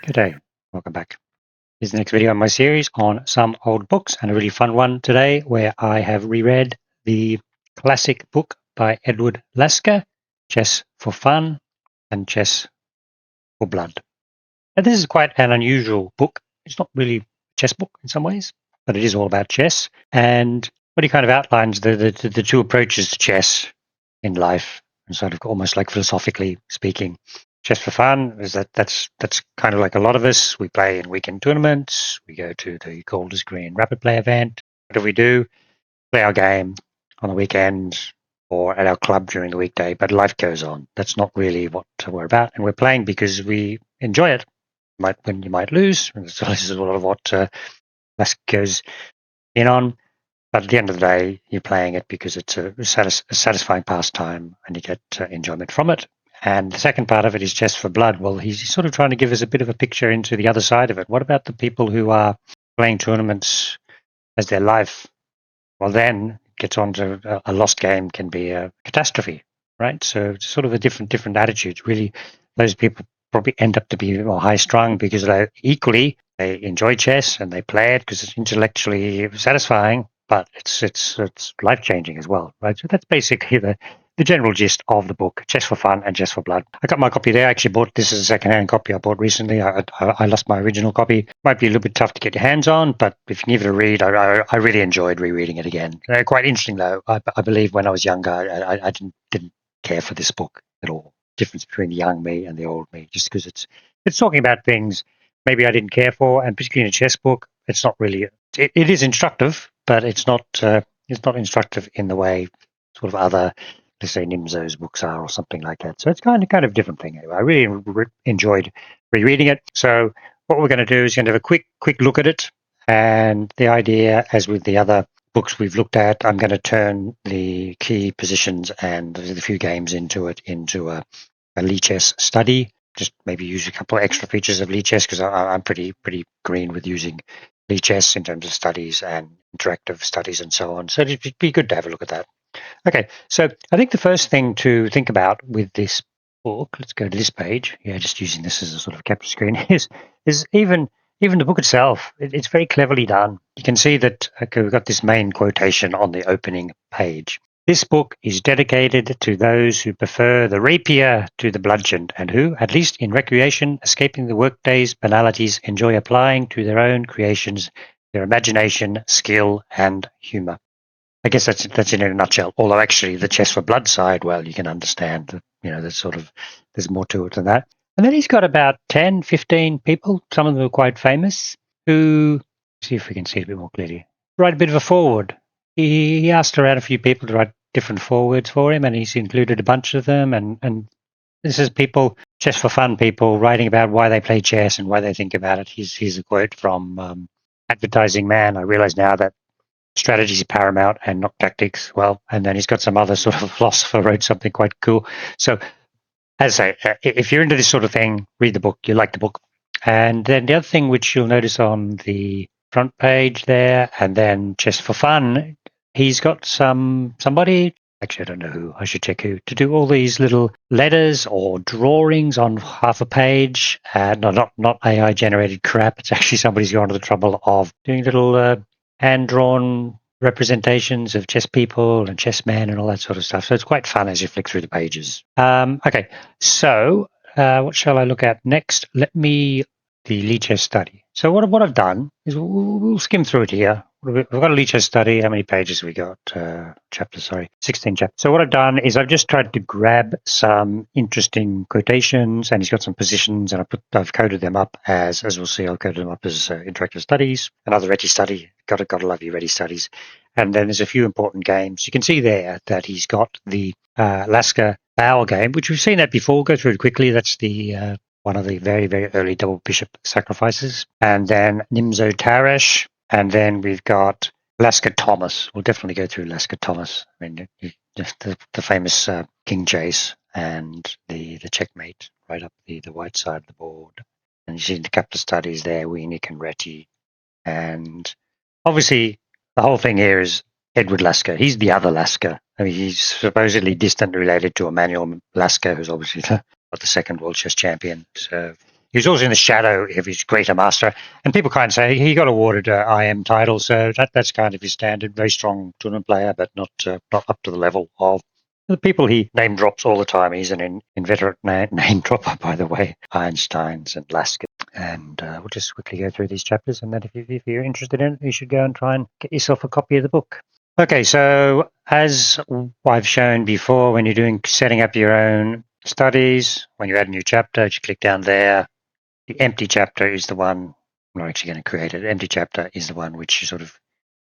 Good day. Welcome back. This is the next video in my series on some old books, and a really fun one today where I have reread the classic book by Edward Lasker, Chess for Fun and Chess for Blood. Now, this is quite an unusual book. It's not really a chess book in some ways, but it is all about chess. And what he kind of outlines the two approaches to chess in life, and sort of almost like philosophically speaking. Chess for fun is that's kind of like a lot of us. We play in weekend tournaments. We go to the Golders Green Rapid Play event. What do we do? Play our game on the weekend or at our club during the weekday, but life goes on. That's not really what we're about. And we're playing because we enjoy it. You might win, you might lose. So this is a lot of what Lasker goes in on. But at the end of the day, you're playing it because it's a satisfying pastime and you get enjoyment from it. And the second part of it is Chess for Blood. Well, he's sort of trying to give us a bit of a picture into the other side of it. What about the people who are playing tournaments as their life? Well, then it gets on to a lost game can be a catastrophe, right? So it's sort of a different attitude. Really, those people probably end up to be more high-strung because they enjoy chess and they play it because it's intellectually satisfying, but it's life-changing as well, right? So that's basically the general gist of the book, Chess for Fun and Chess for Blood. I got my copy there. I actually bought this as a second-hand copy I bought recently. I lost my original copy. Might be a little bit tough to get your hands on, but if you can give it a read, I really enjoyed rereading it again. Quite interesting, though. I believe when I was younger, I didn't care for this book at all. Difference between the young me and the old me, just because it's talking about things maybe I didn't care for, and particularly in a chess book, it's not really. It is instructive, but it's not instructive in the way sort of other, let's say, Nimzo's books are or something like that. So it's kind of a different thing. Anyway, I really enjoyed rereading it. So what we're going to do is going to have a quick look at it. And the idea, as with the other books we've looked at, I'm going to turn the key positions and the few games into a Lichess study. Just maybe use a couple of extra features of Lichess because I'm pretty green with using Lichess in terms of studies and interactive studies and so on. So it'd be good to have a look at that. Okay, so I think the first thing to think about with this book, let's go to this page. Yeah, just using this as a sort of capture screen, is even the book itself. It's very cleverly done. You can see that we've got this main quotation on the opening page. This book is dedicated to those who prefer the rapier to the bludgeon and who, at least in recreation, escaping the workday's banalities, enjoy applying to their own creations their imagination, skill, and humor. I guess that's in a nutshell. Although actually the Chess for Blood side, well, you can understand that, there's more to it than that. And then he's got about 10, 15 people, some of them are quite famous, who, see if we can see it a bit more clearly, write a bit of a foreword. He asked around a few people to write different forewords for him, and he's included a bunch of them. And this is people, Chess for Fun people, writing about why they play chess and why they think about it. Here's a quote from Advertising Man. I realize now that strategy is paramount and not tactics. Well, and then he's got some other sort of philosopher wrote something quite cool. So, as I say, if you're into this sort of thing, read the book. You like the book. And then the other thing which you'll notice on the front page there, and then Chess for Fun, he's got somebody, actually I don't know who, I should check who, to do all these little letters or drawings on half a page. No, not AI generated crap. It's actually somebody's gone to the trouble of doing little hand-drawn representations of chess people and chessmen and all that sort of stuff. So it's quite fun as you flick through the pages. Okay, so what shall I look at next? The Lichess study. So what I've done is we'll skim through it here. We've got a Lichess study. How many pages have we got? 16 chapters. So what I've done is I've just tried to grab some interesting quotations, and he's got some positions, and I've coded them up as we'll see. I'll code them up as interactive studies. Another Reti study. Gotta love your Reti studies. And then there's a few important games. You can see there that he's got the Lasker-Bauer game, which we've seen that before. We'll go through it quickly. That's the one of the very, very early double bishop sacrifices. And then Nimzo-Tarrasch. And then we've got Lasker-Thomas. We'll definitely go through Lasker-Thomas. I mean, the famous king chase and the checkmate right up the white side of the board. And you see the couple of studies there, Weenink and Reti. And obviously, the whole thing here is Edward Lasker. He's the other Lasker. I mean, he's supposedly distantly related to Emanuel Lasker, who's obviously the second world chess champion. So he was also in the shadow of his greater master. And people kind of say he got awarded IM title, so that's kind of his standard. Very strong tournament player, but not up to the level of the people he name drops all the time. He's an inveterate name dropper, by the way. Einsteins and Lasker. And we'll just quickly go through these chapters, and then if you're interested in it, you should go and try and get yourself a copy of the book. Okay, so as I've shown before, when you're setting up your own studies, when you add a new chapter, you click down there. The empty chapter is the one, I'm not actually going to create it. The empty chapter is the one which sort of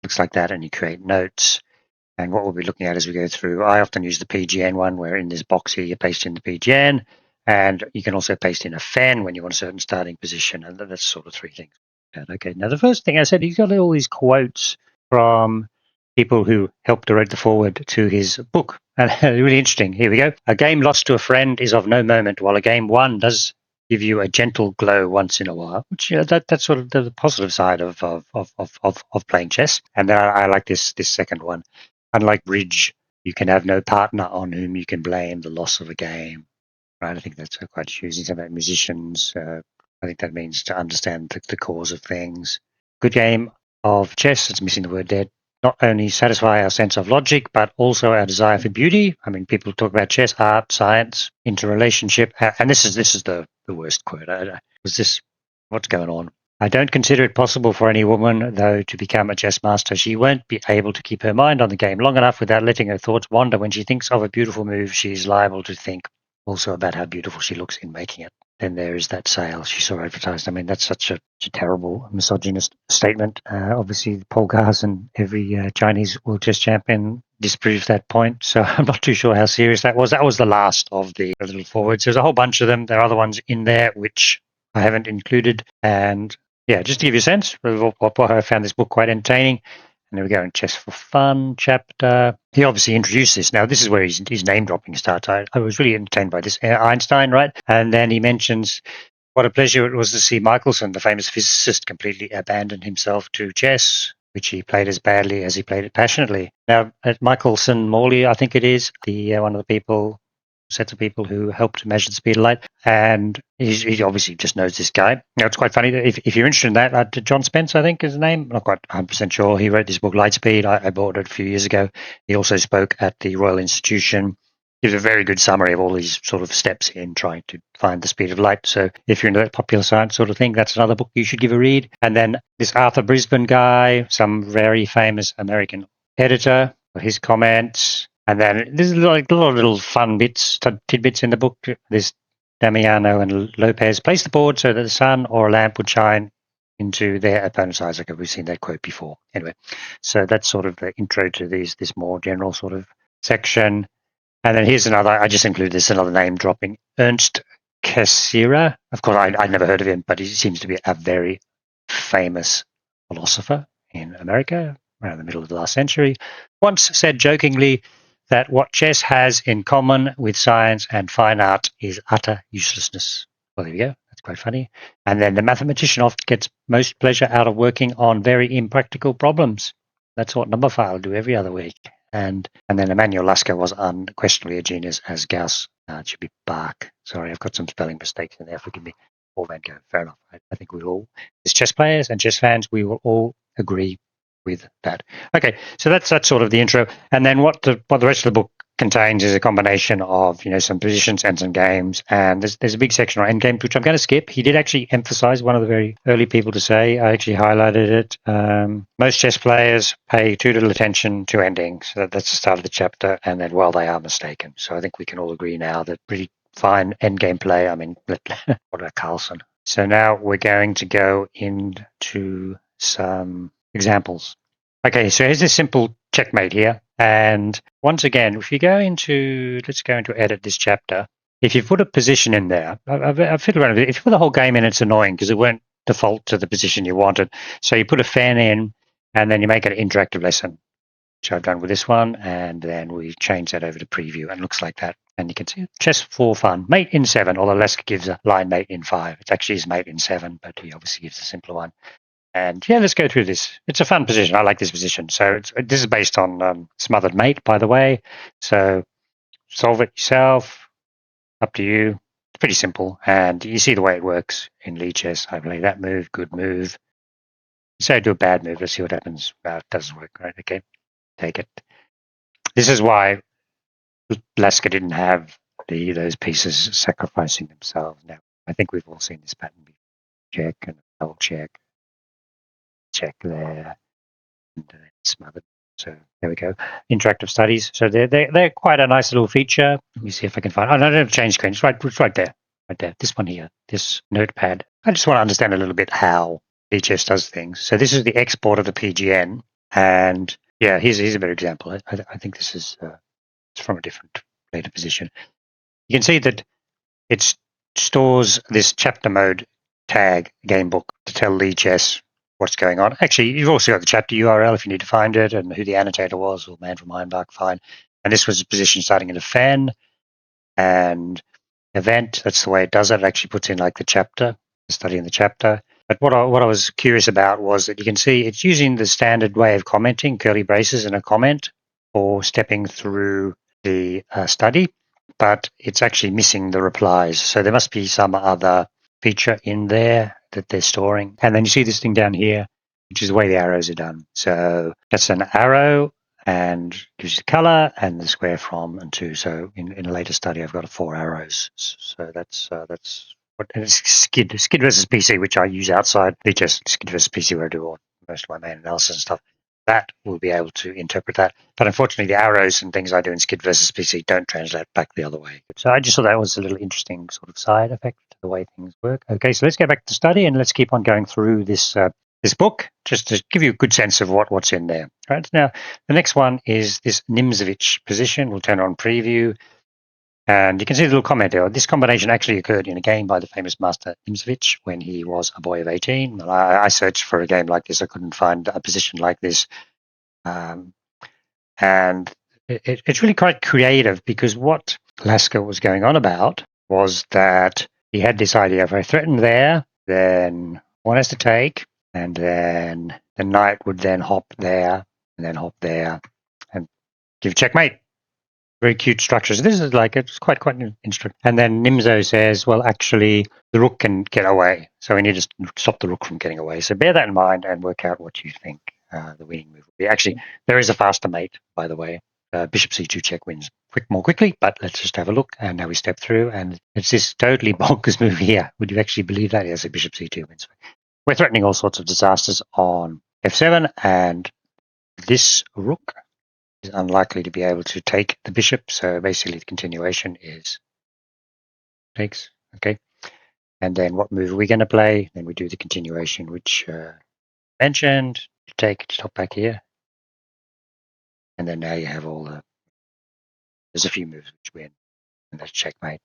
looks like that, and you create notes. And what we'll be looking at as we go through, I often use the PGN one, where in this box here you paste in the PGN, and you can also paste in a fen when you want a certain starting position, and that's sort of three things. Okay, now the first thing I said, he's got all these quotes from people who helped to write the foreword to his book. And really interesting. Here we go. A game lost to a friend is of no moment, while a game won does give you a gentle glow once in a while, which that's sort of the positive side of playing chess. And then I like this second one. Unlike bridge, you can have no partner on whom you can blame the loss of a game. Right? I think that's quite using some about musicians. I think that means to understand the cause of things. Good game of chess. It's missing the word dead. Not only satisfy our sense of logic, but also our desire for beauty. I mean, people talk about chess, art, science, interrelationship, and this is the worst quote. What's going on? I don't consider it possible for any woman, though, to become a chess master. She won't be able to keep her mind on the game long enough without letting her thoughts wander. When she thinks of a beautiful move, she is liable to think also about how beautiful she looks in making it. Then there is that sale she saw advertised. I mean, that's such a terrible misogynist statement. Obviously, Paul Gars and every Chinese world chess champion disproves that point. So I'm not too sure how serious that was. That was the last of the little forwards. There's a whole bunch of them. There are other ones in there which I haven't included. And yeah, just to give you a sense of what I found this book quite entertaining. And there we go, in Chess for Fun chapter. He obviously introduced this. Now, this is where his name dropping starts. I was really entertained by this. Einstein, right? And then he mentions what a pleasure it was to see Michelson, the famous physicist, completely abandon himself to chess, which he played as badly as he played it passionately. Now, at Michelson Morley, I think it is, the one of the sets of people who helped measure the speed of light, and he obviously just knows this guy. Now, it's quite funny that if you're interested in that, John Spence, I think is his name. I'm not quite 100% sure. He wrote this book, Lightspeed. I bought it a few years ago. He also spoke at the Royal Institution. Gives a very good summary of all these sort of steps in trying to find the speed of light. So if you're into that popular science sort of thing, that's another book you should give a read. And then this Arthur Brisbane guy, some very famous American editor, his comments. And then there's like a lot of little fun tidbits in the book. This Damiano and Lopez place the board so that the sun or a lamp would shine into their opponent's eyes. Like we've seen that quote before. Anyway, so that's sort of the intro to this more general sort of section. And then here's another, I just included this, another name dropping, Ernst Cassirer. Of course, I'd never heard of him, but he seems to be a very famous philosopher in America around the middle of the last century. Once said jokingly that what chess has in common with science and fine art is utter uselessness. Well, there we go. That's quite funny. And then the mathematician often gets most pleasure out of working on very impractical problems. That's what Numberphile do every other week. And then Emanuel Lasker was unquestionably a genius as Gauss. It should be Bach. Sorry, I've got some spelling mistakes in there. Forgive me. Or Van Gogh. Fair enough. I think we all, as chess players and chess fans, we will all agree with that. Okay, so that's sort of the intro. And then what the rest of the book contains is a combination of some positions and some games. And there's a big section on endgames, which I'm going to skip. He did actually emphasize, one of the very early people to say, I actually highlighted it. Most chess players pay too little attention to endings. So that's the start of the chapter. And then, well, they are mistaken. So I think we can all agree now that pretty fine endgame play. I mean, what about Carlsen? So now we're going to go into some examples. Okay, so here's this simple checkmate here. And once again, if you go into, let's go into edit this chapter. If you put a position in there, I've fiddled around with it. If you put the whole game in, it's annoying because it won't default to the position you wanted. So you put a fan in, and then you make it an interactive lesson, which I've done with this one. And then we change that over to preview, and it looks like that. And you can see chess for fun. Mate in 7, although Lasker gives a line mate in 5. It actually is mate in 7, but he obviously gives a simpler one. And yeah, let's go through this. It's a fun position. I like this position. So this is based on Smothered Mate, by the way. So solve it yourself. Up to you. pretty simple, and you see the way it works in Lichess. I play that move, good move. So I do a bad move. Let's see what happens. It doesn't work, right? Okay, take it. This is why Lasker didn't have those pieces sacrificing themselves. Now, I think we've all seen this pattern before. Check and double check there, and then smothered. So there we go. Interactive studies. So they're quite a nice little feature. Let me see if I can find. Oh no, I don't have to change screen. It's right there. Right there. This one here. This notepad. I just want to understand a little bit how Lichess does things. So this is the export of the PGN, and yeah, here's a better example. I think this is it's from a different later position. You can see that it stores this chapter mode tag gamebook to tell Lichess what's going on. Actually, you've also got the chapter URL if you need to find it, and who the annotator was, or Man from Ironbark, fine. And this was a position starting in a fan and event. That's the way it does it. It actually puts in like the chapter, the study in the chapter. But what I was curious about was that you can see it's using the standard way of commenting, curly braces and a comment, for stepping through the study, but it's actually missing the replies. So there must be some other feature in there that they're storing. And then you see this thing down here, which is the way the arrows are done. So that's an arrow and gives you the color and the square from and to. So in a later study, I've got 4 arrows. So that's what, and it's skid versus PC, which I use outside. They just skid versus PC where I do most of my main analysis and stuff. That will be able to interpret that. But unfortunately, the arrows and things I do in skid versus PC don't translate back the other way. So I just thought that was a little interesting sort of side effect to the way things work. Okay, so let's get back to study and let's keep on going through this this book just to give you a good sense of what's in there. Right now, the next one is this Nimzowitsch position. We'll turn on preview. And you can see the little comment there. This combination actually occurred in a game by the famous master Nimzowitsch when he was a boy of 18. And I searched for a game like this. I couldn't find a position like this. And it's really quite creative because what Lasker was going on about was that he had this idea: if I threaten there, then one has to take, and then the knight would then hop there, and then hop there, and give checkmate. Very cute structures. This is like, it's quite an interesting. And then Nimzo says, well, actually, the rook can get away. So we need to stop the rook from getting away. So bear that in mind and work out what you think the winning move will be. Actually, there is a faster mate, by the way. Bishop c2 check wins more quickly, but let's just have a look. And now we step through, and it's this totally bonkers move here. Would you actually believe that? Yes, a bishop c2 wins. We're threatening all sorts of disasters on f7, and this rook is unlikely to be able to take the bishop. So basically the continuation is takes. Okay. And then what move are we going to play? Then we do the continuation, which mentioned. Take, just hop back here. And then now you have all the, there's a few moves which win. And that's checkmate.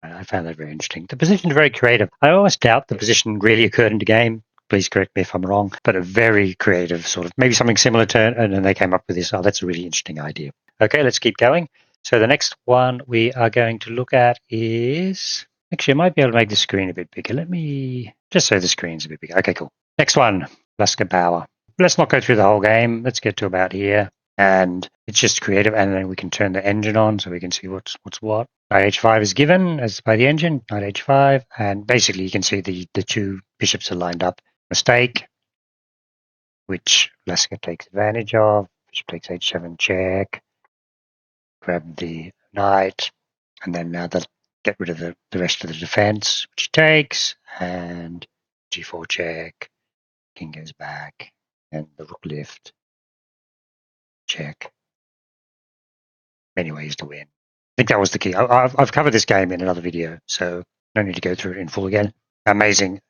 And I found that very interesting. The position is very creative. I almost doubt the position really occurred in the game. Please correct me if I'm wrong, but a very creative sort of, maybe something similar to, and then they came up with this. Oh, that's a really interesting idea. Okay, let's keep going. So the next one we are going to look at is, actually, I might be able to make the screen a bit bigger. Let me just so the screen's a bit bigger. Okay, cool. Next one, Lasker-Bauer. Let's not go through the whole game. Let's get to about here. And it's just creative, and then we can turn the engine on so we can see what's what. Knight h5 is given as by the engine, knight h5, and basically you can see the 2 bishops are lined up. Mistake, which Lasker takes advantage of. Bishop takes h7 check, grab the knight, and then now they'll get rid of the rest of the defense, which he takes, and g4 check, king goes back, and the rook lift, check. Many ways to win. I think that was the key. I've covered this game in another video, so no need to go through it in full again. Amazing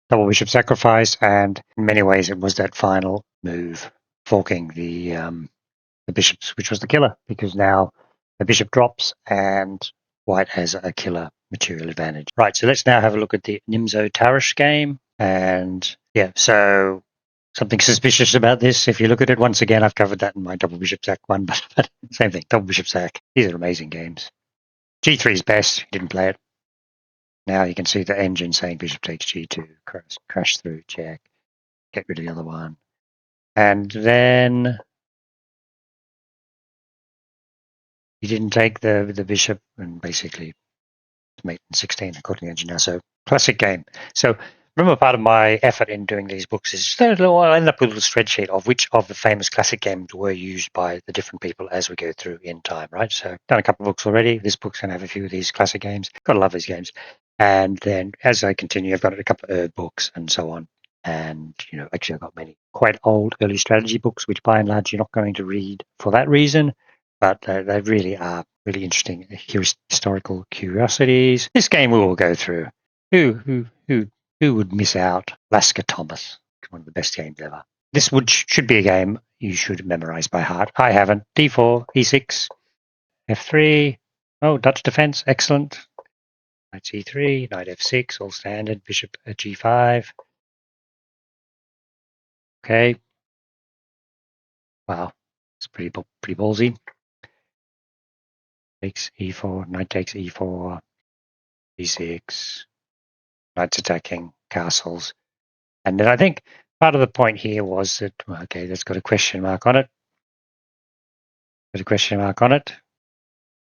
double bishop sacrifice, and in many ways it was that final move, forking the bishops, which was the killer, because now the bishop drops and white has a killer material advantage. Right, so let's now have a look at the Nimzo-Tarrasch game, and yeah, so something suspicious about this. If you look at it, once again, I've covered that in my double bishop sack one, but same thing, double bishop sack. These are amazing games. G3 is best, didn't play it. Now you can see the engine saying bishop takes g2, crash through, check, get rid of the other one. And then he didn't take the bishop, and basically Checkmate in 16 according to the engine now. So classic game. So remember, part of my effort in doing these books is just I ended up with a little spreadsheet of which of the famous classic games were used by the different people as we go through in time, right? So I've done a couple of books already. This book's going to have a few of these classic games. Gotta love these games. And then as I continue, I've got a couple of books and so on. And, actually I've got many quite old early strategy books, which by and large you're not going to read for that reason. But they really are really interesting historical curiosities. This game we will go through. Who would miss out? Lasker-Thomas, one of the best games ever. This should be a game you should memorize by heart. I haven't. D4, E6, F3. Oh, Dutch defense, excellent. Knight C3, Knight F6, all standard. Bishop at G5. Okay. Wow, it's pretty ballsy. Takes E4, Knight takes E4, E6. Knights attacking castles. And then I think part of the point here was that, okay, that's got a question mark on it. Got a question mark on it.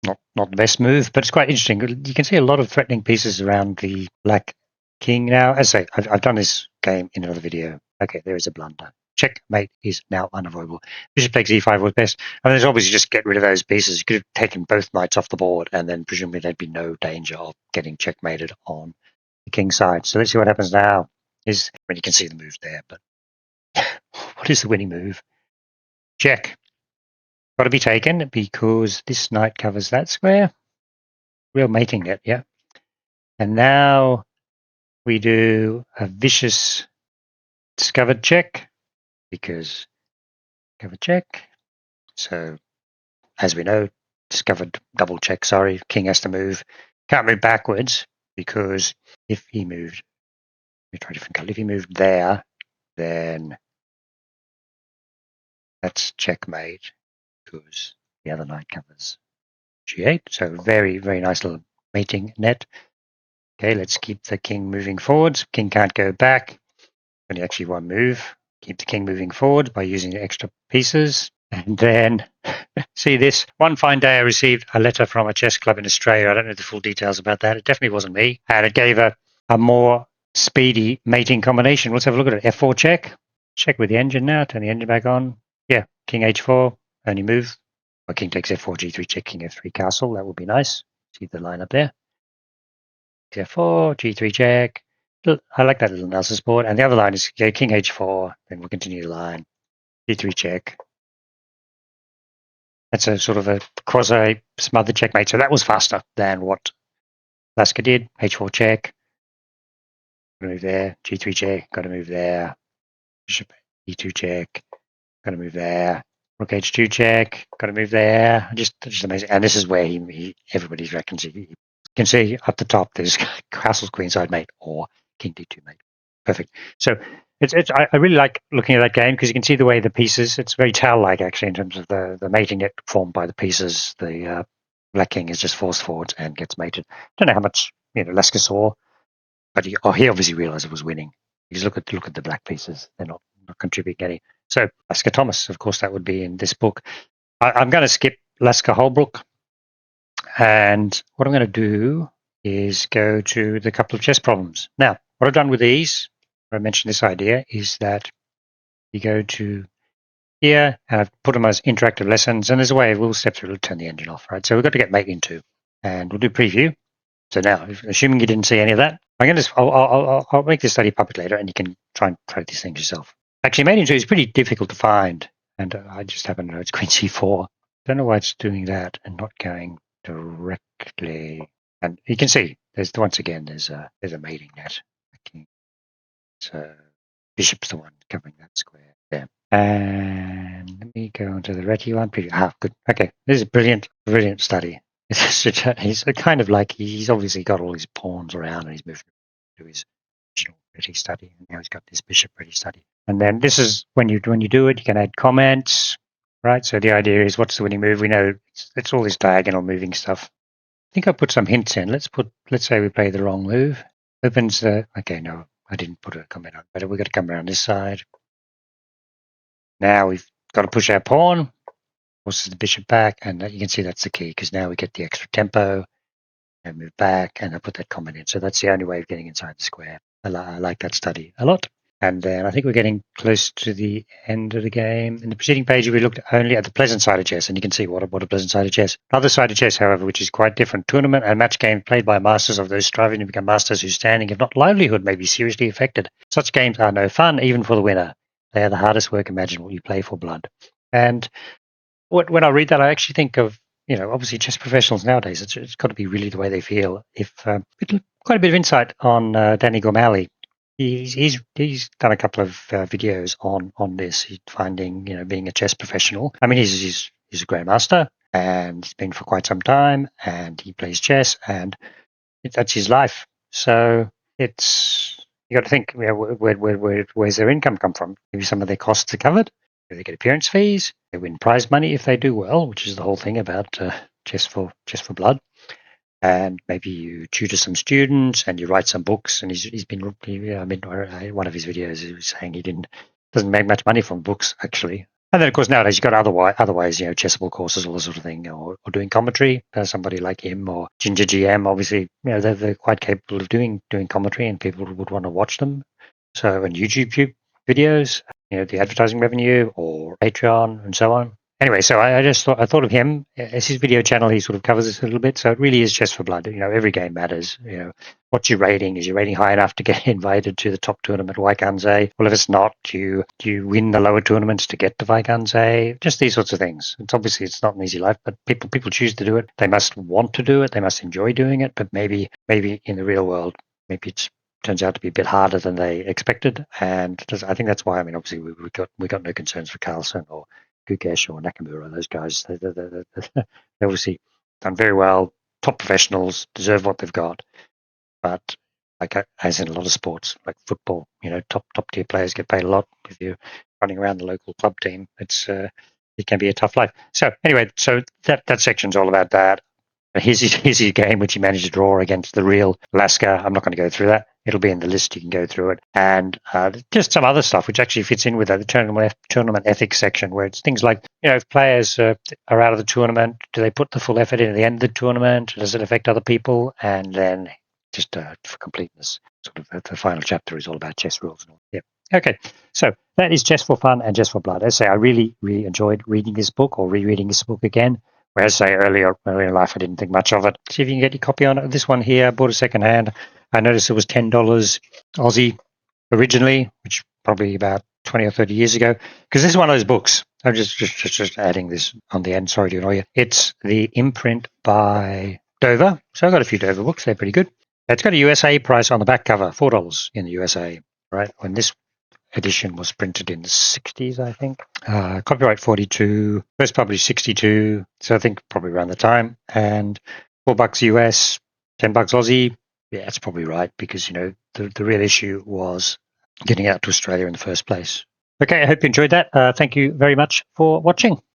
Not the best move, but it's quite interesting. You can see a lot of threatening pieces around the black king now. As I say, I've done this game in another video. Okay, there is a blunder. Checkmate is now unavoidable. Bishop takes E5 was best. I mean, there's obviously just get rid of those pieces. You could have taken both knights off the board, and then presumably there'd be no danger of getting checkmated on the king side. So let's see what happens now. You can see the move there, but what is the winning move? Check. Got to be taken because this knight covers that square. Real mating net, yeah. And now we do a vicious discovered check because discovered check. So as we know, discovered double check, sorry, king has to move. Can't move backwards because if he moved, let me try a different color. If he moved there, then that's checkmate because the other knight covers G8. So very, very nice little mating net. Okay, let's keep the king moving forwards. King can't go back. Only actually one move. Keep the king moving forward by using the extra pieces. And then, see this. One fine day I received a letter from a chess club in Australia. I don't know the full details about that. It definitely wasn't me. And it gave a more speedy mating combination. Let's have a look at it. F4 check. Check with the engine now. Turn the engine back on. Yeah, king H4. Only move. Or king takes F4, G3 check, king F3 castle. That would be nice. See the line up there. F4, G3 check. I like that little analysis board. And the other line is king H4. Then we'll continue the line. G3 check. That's a sort of a quasi smothered checkmate. So that was faster than what Lasker did. H4 check. Got to move there. G3 check. Got to move there. Bishop E2 check. Got to move there. Rook H2 check. Got to move there. Just amazing. And this is where everybody reckons you can see up the top there's castles queenside mate or king D2 mate. Perfect. So I really like looking at that game because you can see the way the pieces. It's very Tau-like actually in terms of the mating net formed by the pieces. The black king is just forced forwards and gets mated. Don't know how much Lasker saw, but he obviously realized it was winning. Because look at the black pieces; they're not contributing any. So Lasker-Thomas, of course, that would be in this book. I'm going to skip Lasker-Holbrook, and what I'm going to do is go to the couple of chess problems. Now, what I've done with these, I mentioned this idea, is that you go to here, and I've put them as interactive lessons, and there's a way we'll step through to turn the engine off, right? So we've got to get mate into, and we'll do preview. So now, assuming you didn't see any of that, I'll make this study public later, and you can try and try these things yourself. Actually, mate into is pretty difficult to find, and I just happen to know it's queen c4. Don't know why it's doing that and not going directly. And you can see there's a mating net. Okay. So bishop's the one covering that square there. And let me go on to the Reti one. Good. Okay, this is a brilliant study. He's kind of like he's obviously got all his pawns around and he's moved to his original Reti study, and now he's got this bishop Reti study. And then this is when you do it, you can add comments, right? So the idea is, what's the winning move? We know it's all this diagonal moving stuff. I think I put some hints in. Let's say we play the wrong move. Opens the okay. No, I didn't put a comment on, but we've got to come around this side. Now we've got to push our pawn. Forces the bishop back, and you can see that's the key because now we get the extra tempo. and move back, and I put that comment in. So that's the only way of getting inside the square. I like that study a lot. And then I think we're getting close to the end of the game. In the preceding page, we looked only at the pleasant side of chess, and you can see what a pleasant side of chess. Other side of chess, however, which is quite different. Tournament and match game played by masters of those striving to become masters whose standing, if not livelihood, may be seriously affected. Such games are no fun, even for the winner. They are the hardest work imaginable. You play for blood. And when I read that, I actually think of, obviously chess professionals nowadays. It's got to be really the way they feel. If quite a bit of insight on Danny Gormally. He's done a couple of videos on this. He's finding, being a chess professional. I mean, he's a grandmaster, and he's been for quite some time, and he plays chess, and that's his life. So you got to think, where's their income come from? Maybe some of their costs are covered. They get appearance fees. They win prize money if they do well, which is the whole thing about chess for blood. And maybe you tutor some students and you write some books. And he's been, one of his videos, he was saying he doesn't make much money from books, actually. And then, of course, nowadays you've got other ways, chessable courses, all this sort of thing, or doing commentary. Somebody like him or Ginger GM, obviously, they're quite capable of doing commentary, and people would want to watch them. So, and YouTube videos, the advertising revenue or Patreon and so on. Anyway, so I thought of him as his video channel. He sort of covers this a little bit. So it really is chess for blood. Every game matters. What's your rating? Is your rating high enough to get invited to the top tournament, Weikanze? Well, if it's not, do you win the lower tournaments to get to Weikanze? Just these sorts of things. It's not an easy life, but people choose to do it. They must want to do it. They must enjoy doing it. But maybe in the real world, maybe it turns out to be a bit harder than they expected. And I think that's why. I mean, obviously we got no concerns for Carlsen or Gukesh or Nakamura. Those guys, they obviously done very well. Top professionals, deserve what they've got. But as in a lot of sports, like football, top tier players get paid a lot. If you're running around the local club team, it can be a tough life. So anyway, so that section's all about that. Here's his game, which he managed to draw against the real Lasker. I'm not going to go through that. It'll be in the list. You can go through it. And just some other stuff, which actually fits in with the tournament ethics section, where it's things like, if players are out of the tournament, do they put the full effort in at the end of the tournament? Does it affect other people? And then just for completeness, sort of the final chapter is all about chess rules. Yeah. Okay. So that is Chess for Fun and Chess for Blood. As I say, I really, really enjoyed reading this book or rereading this book again. Whereas, earlier in life, I didn't think much of it. See if you can get your copy on it. This one here, I bought it second hand. I noticed it was $10 Aussie originally, which probably about 20 or 30 years ago. Because this is one of those books. I'm just adding this on the end. Sorry to annoy you. It's the imprint by Dover. So I've got a few Dover books. They're pretty good. It's got a USA price on the back cover, $4 in the USA, right? When this edition was printed in the 60s, I think. Copyright 42, first published 62, so I think probably around the time. And $4 US, $10 Aussie. Yeah, that's probably right, because the real issue was getting out to Australia in the first place. Okay, I hope you enjoyed that. Thank you very much for watching.